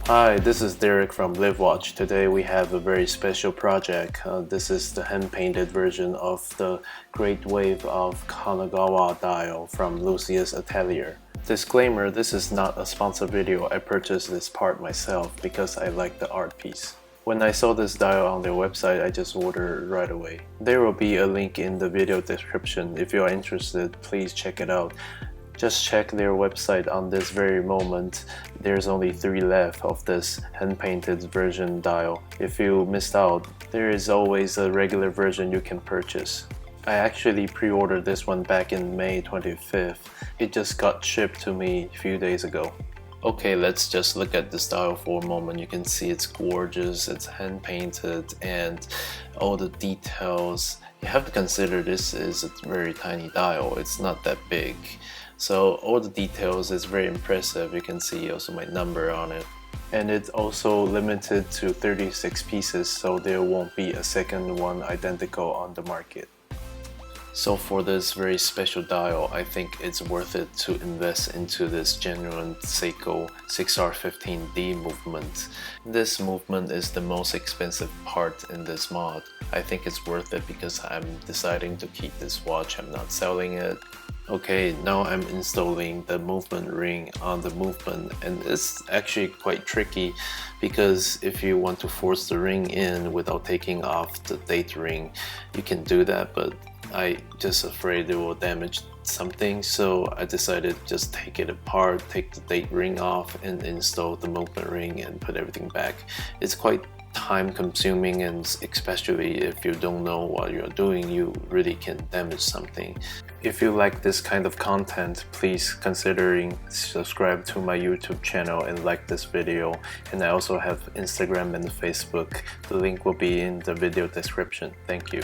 Hi, this is Derek from LiveWatch. Today we have a very special project. This is the hand-painted version of the Great Wave of Kanagawa dial from Lucia's Atelier. Disclaimer, this is not a sponsored video. I purchased this part myself because I like the art piece. When I saw this dial on their website, I just ordered right away. There will be a link in the video description. If you are interested, please check it out. Just check their website on this very moment. There's only 3 left of this hand-painted version dial. If you missed out, there is always a regular version you can purchase. I actually pre-ordered this one back in May 25th. It just got shipped to me a few days ago. Okay, let's just look at this dial for a moment. You can see it's gorgeous, it's hand-painted, and all the details. You have to consider this is a very tiny dial. It's not that big. So all the details is very impressive. You can see also my number on it. And it's also limited to 36 pieces, so there won't be a second one identical on the market. So for this very special dial, I think it's worth it to invest into this genuine Seiko 6R15D movement. This movement is the most expensive part in this mod. I think it's worth it because I'm deciding to keep this watch. I'm not selling it. Okay, now I'm installing the movement ring on the movement, and it's actually quite tricky because if you want to force the ring in without taking off the date ring, you can do that, but I just afraid it will damage something, so I decided to just take it apart, take the date ring off, and install the movement ring and put everything back. It's quite time consuming, and especially if you don't know what you're doing, you really can damage something. If you like this kind of content, please consider subscribe to my YouTube channel and like this video. And I also have Instagram and Facebook. The link will be in the video description. Thank you.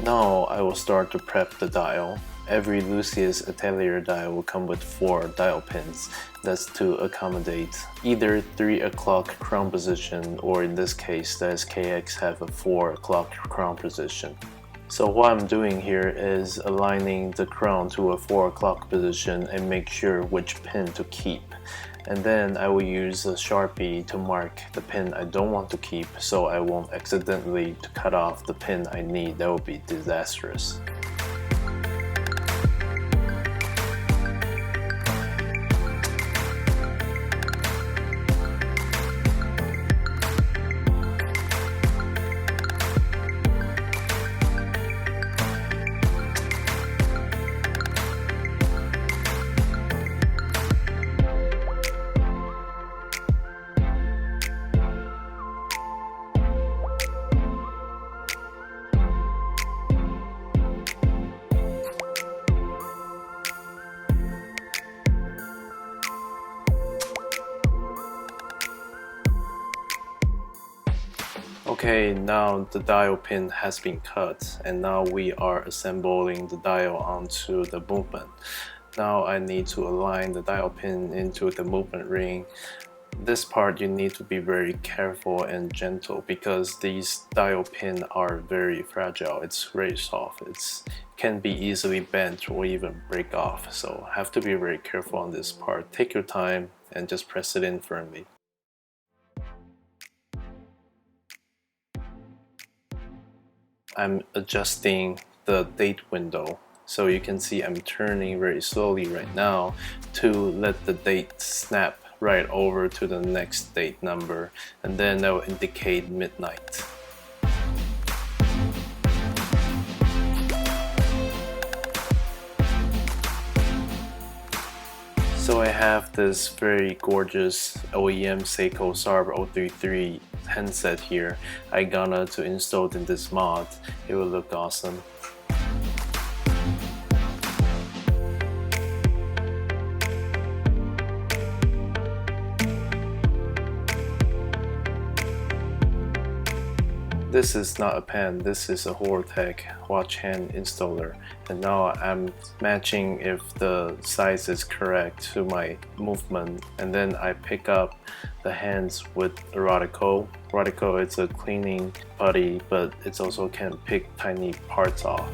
Now I will start to prep the dial. Every Lucia's Atelier dial will come with 4 dial pins. That's to accommodate either 3 o'clock crown position, or in this case the SKX have a 4 o'clock crown position. So what I'm doing here is aligning the crown to a 4 o'clock position and make sure which pin to keep. And then I will use a Sharpie to mark the pin I don't want to keep so I won't accidentally cut off the pin I need. That would be disastrous. Okay, now the dial pin has been cut and now we are assembling the dial onto the movement. Now I need to align the dial pin into the movement ring. This part you need to be very careful and gentle because these dial pins are very fragile. It's very soft. It can be easily bent or even break off. So have to be very careful on this part. Take your time and just press it in firmly. I'm adjusting the date window. So you can see I'm turning very slowly right now to let the date snap right over to the next date number, and then that will indicate midnight. So I have this very gorgeous OEM Seiko SARB 033 handset here. I gonna to install in this mod. It will look awesome. This is not a pen, this is a Hortec watch hand installer, and now I'm matching if the size is correct to my movement, and then I pick up the hands with Rodico. Rodico is a cleaning putty, but it also can pick tiny parts off.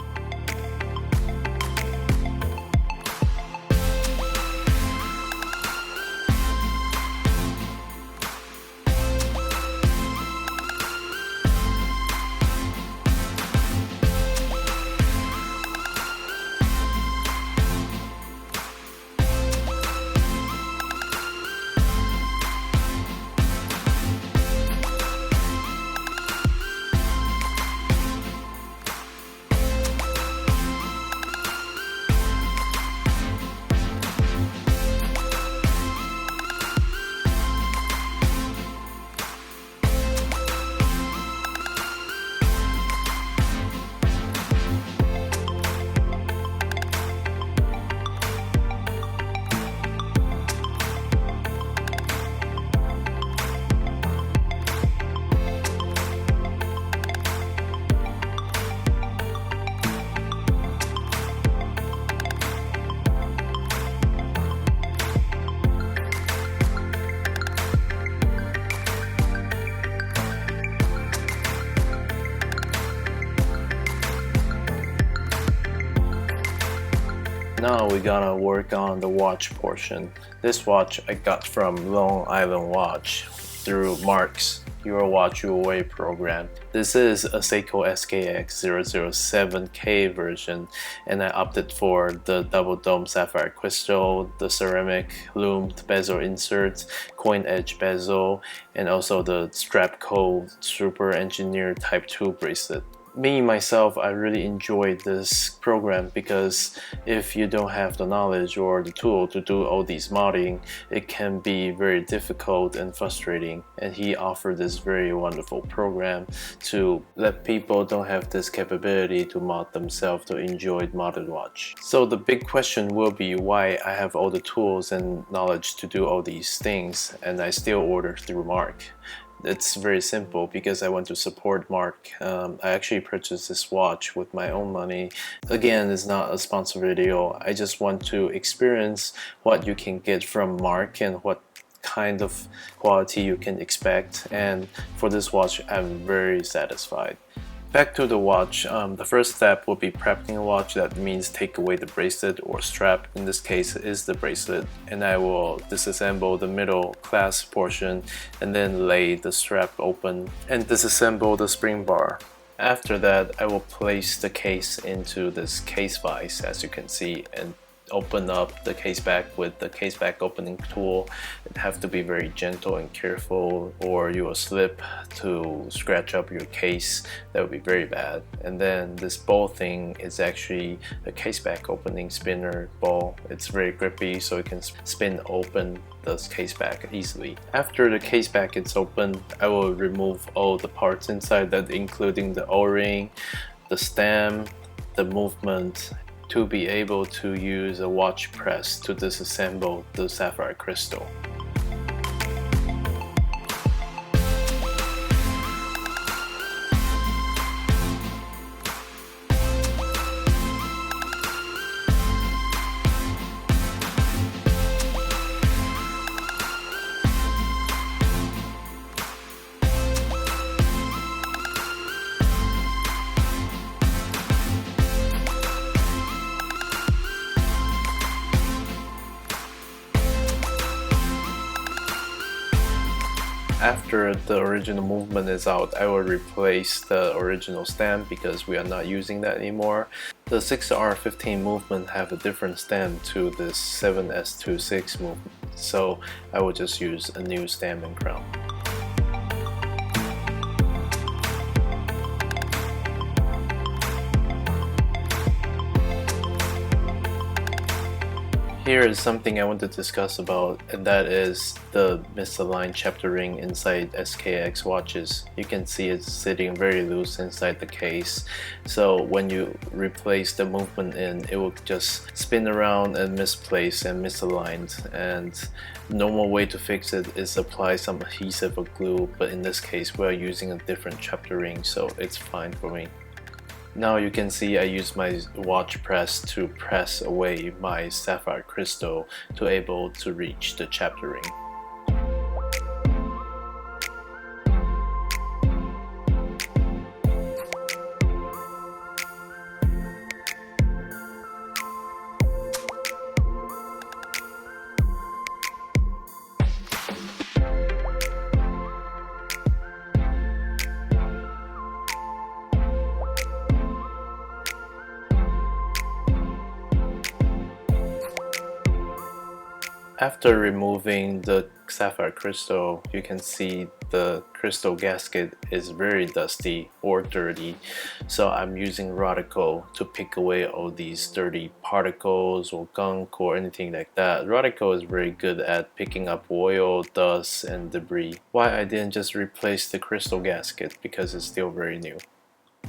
Now we're gonna work on the watch portion. This watch I got from Long Island Watch through Mark's Your Watch Your Way program. This is a Seiko SKX 007K version, and I opted for the double dome sapphire crystal, the ceramic loomed bezel insert, coin edge bezel, and also the Strapco super engineered type 2 bracelet. Me myself, I really enjoyed this program because if you don't have the knowledge or the tool to do all these modding, it can be very difficult and frustrating, and he offered this very wonderful program to let people don't have this capability to mod themselves to enjoy modded watch. So the big question will be why I have all the tools and knowledge to do all these things and I still order through Mark. It's very simple because I want to support Mark. I actually purchased this watch with my own money. Again, it's not a sponsor video. I just want to experience what you can get from Mark and what kind of quality you can expect. And for this watch, I'm very satisfied. Back to the watch, the first step will be prepping a watch. That means take away the bracelet or strap. In this case is the bracelet, and I will disassemble the middle clasp portion and then lay the strap open and disassemble the spring bar. After that, I will place the case into this case vise, as you can see, and open up the case back with the case back opening tool. It have to be very gentle and careful, or you will slip to scratch up your case. That would be very bad. And then this ball thing is actually a case back opening spinner ball. It's very grippy, so it can spin open the case back easily. After the case back is open, I will remove all the parts inside, that including the O-ring, the stem, the movement, to be able to use a watch press to disassemble the sapphire crystal. After the original movement is out, I will replace the original stem because we are not using that anymore. The 6R15 movement have a different stem to this 7S26 movement, so I will just use a new stem and crown. Here is something I want to discuss about, and that is the misaligned chapter ring inside SKX watches. You can see it's sitting very loose inside the case, so when you replace the movement in, it will just spin around and misplace and misaligned. And normal way to fix it is apply some adhesive or glue, but in this case we are using a different chapter ring, so it's fine for me. Now you can see I use my watch press to press away my sapphire crystal to able to reach the chapter ring. After removing the sapphire crystal, you can see the crystal gasket is very dusty or dirty, so I'm using Rodico to pick away all these dirty particles or gunk or anything like that. Rodico is very good at picking up oil, dust, and debris. Why I didn't just replace the crystal gasket? Because it's still very new.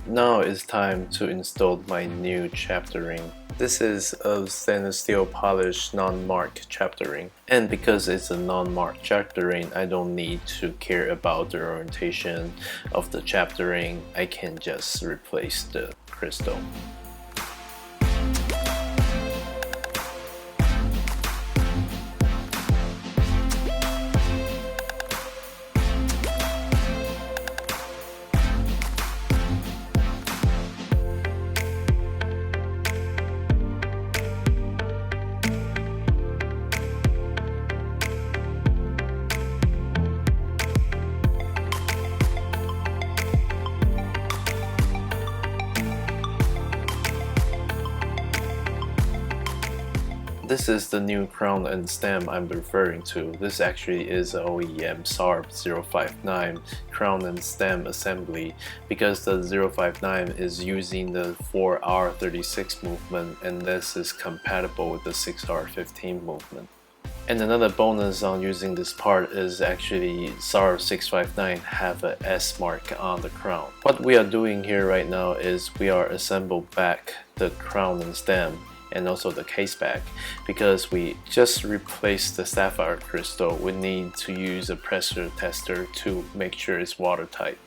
Now it's time to install my new chapter ring. This is a stainless steel polished non-marked chapter ring, and because it's a non-marked chapter ring, I don't need to care about the orientation of the chapter ring. I can just replace the crystal. This is the new crown and stem I'm referring to. This actually is a OEM SARB 059 crown and stem assembly, because the 059 is using the 4R36 movement, and this is compatible with the 6R15 movement. And another bonus on using this part is actually SARB 659 have a S mark on the crown. What we are doing here right now is we are assemble back the crown and stem and also the case back. Because we just replaced the sapphire crystal, we need to use a pressure tester to make sure it's watertight.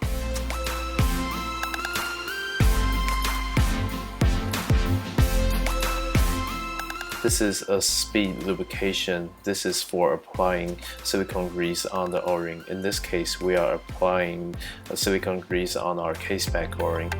This is a speed lubrication. This is for applying silicone grease on the O-ring. In this case, we are applying a silicone grease on our case back O-ring.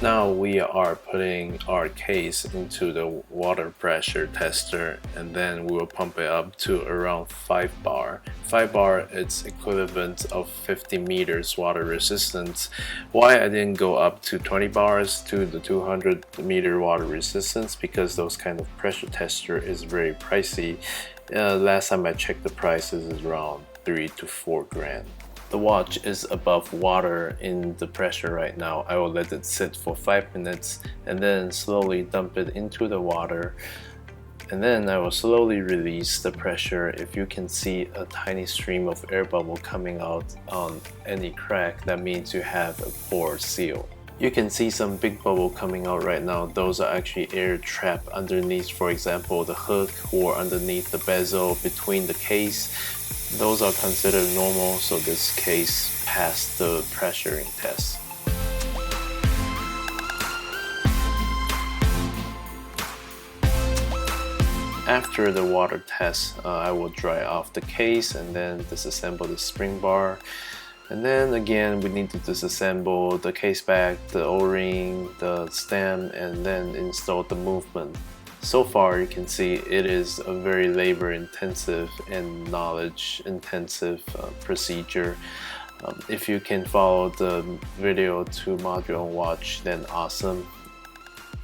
Now we are putting our case into the water pressure tester, and then we will pump it up to around 5 bar. 5 bar is equivalent of 50 meters water resistance. Why I didn't go up to 20 bars to the 200 meter water resistance? Because those kind of pressure tester is very pricey. Last time I checked, the prices is around 3 to 4 grand. The watch is above water in the pressure right now. I will let it sit for 5 minutes and then slowly dump it into the water. And then I will slowly release the pressure. If you can see a tiny stream of air bubble coming out on any crack, that means you have a poor seal. You can see some big bubble coming out right now. Those are actually air trapped underneath, for example, the hook or underneath the bezel between the case. Those are considered normal, so this case passed the pressuring test. After the water test, I will dry off the case and then disassemble the spring bar. And then again, we need to disassemble the case back, the O-ring, the stem, and then install the movement. So far, you can see it is a very labor-intensive and knowledge-intensive procedure. If you can follow the video to mod your own watch, then awesome.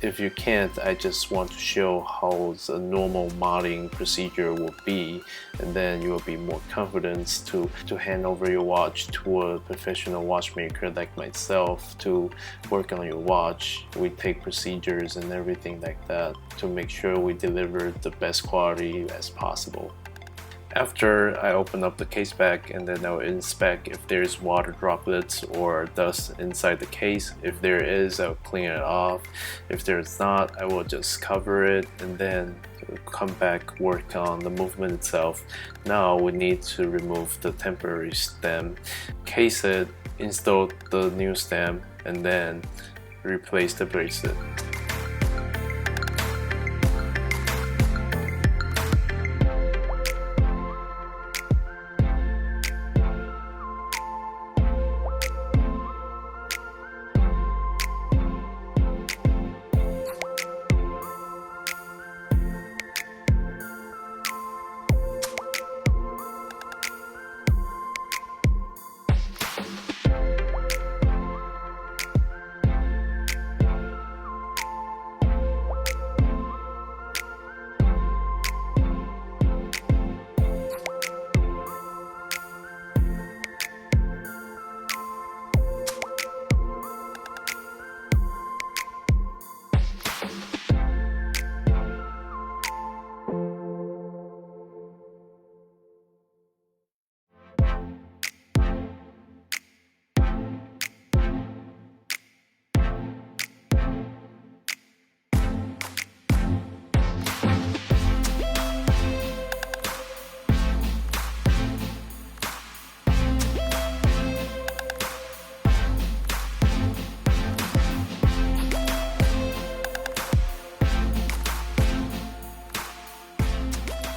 If you can't, I just want to show how a normal modding procedure will be, and then you will be more confident to hand over your watch to a professional watchmaker like myself to work on your watch. We take procedures and everything like that to make sure we deliver the best quality as possible. After I open up the case back, and then I will inspect if there's water droplets or dust inside the case. If there is, I'll clean it off. If there's not, I will just cover it and then come back, work on the movement itself. Now we need to remove the temporary stem, case it, install the new stem, and then replace the bracelet.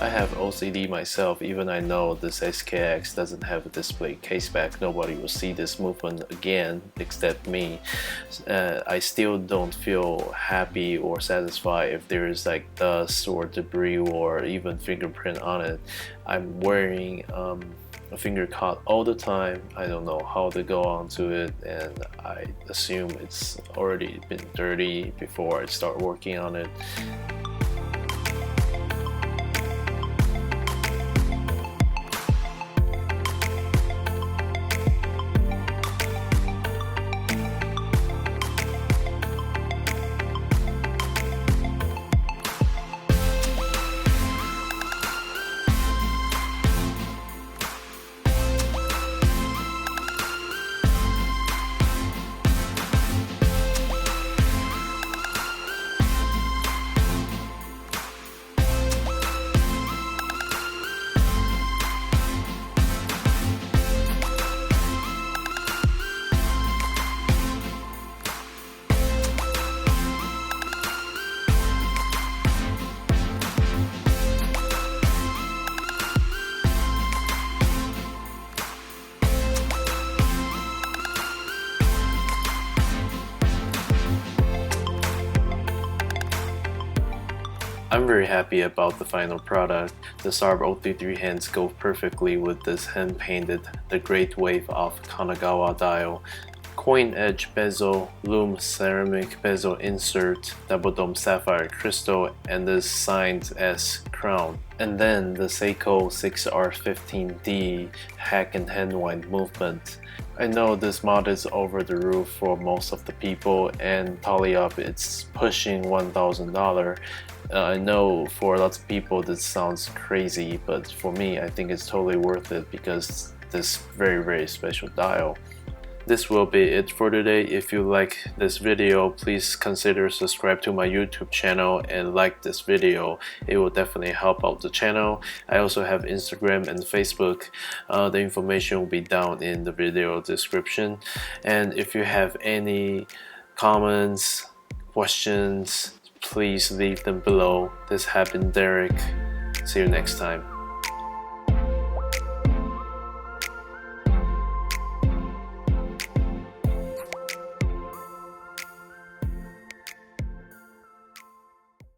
I have OCD myself. Even I know this SKX doesn't have a display case back, nobody will see this movement again except me. I still don't feel happy or satisfied if there is like dust or debris or even fingerprint on it. I'm wearing a finger cut all the time. I don't know how to go onto it, and I assume it's already been dirty before I start working on it. I'm very happy about the final product. The SARB 033 hands go perfectly with this hand-painted The Great Wave of Kanagawa dial. Coin edge bezel, lume ceramic bezel insert, double dome sapphire crystal, and this signed S crown. And then the Seiko 6R15D hack and hand wind movement. I know this mod is over the roof for most of the people, and tally up it's pushing $1,000. I know for lots of people this sounds crazy, but for me I think it's totally worth it because this very special dial. This will be it for today. If you like this video, please consider subscribe to my YouTube channel and like this video. It will definitely help out the channel. I also have Instagram and Facebook. The information will be down in the video description. And if you have any comments, questions, please leave them below. This has been Derek. See you next time.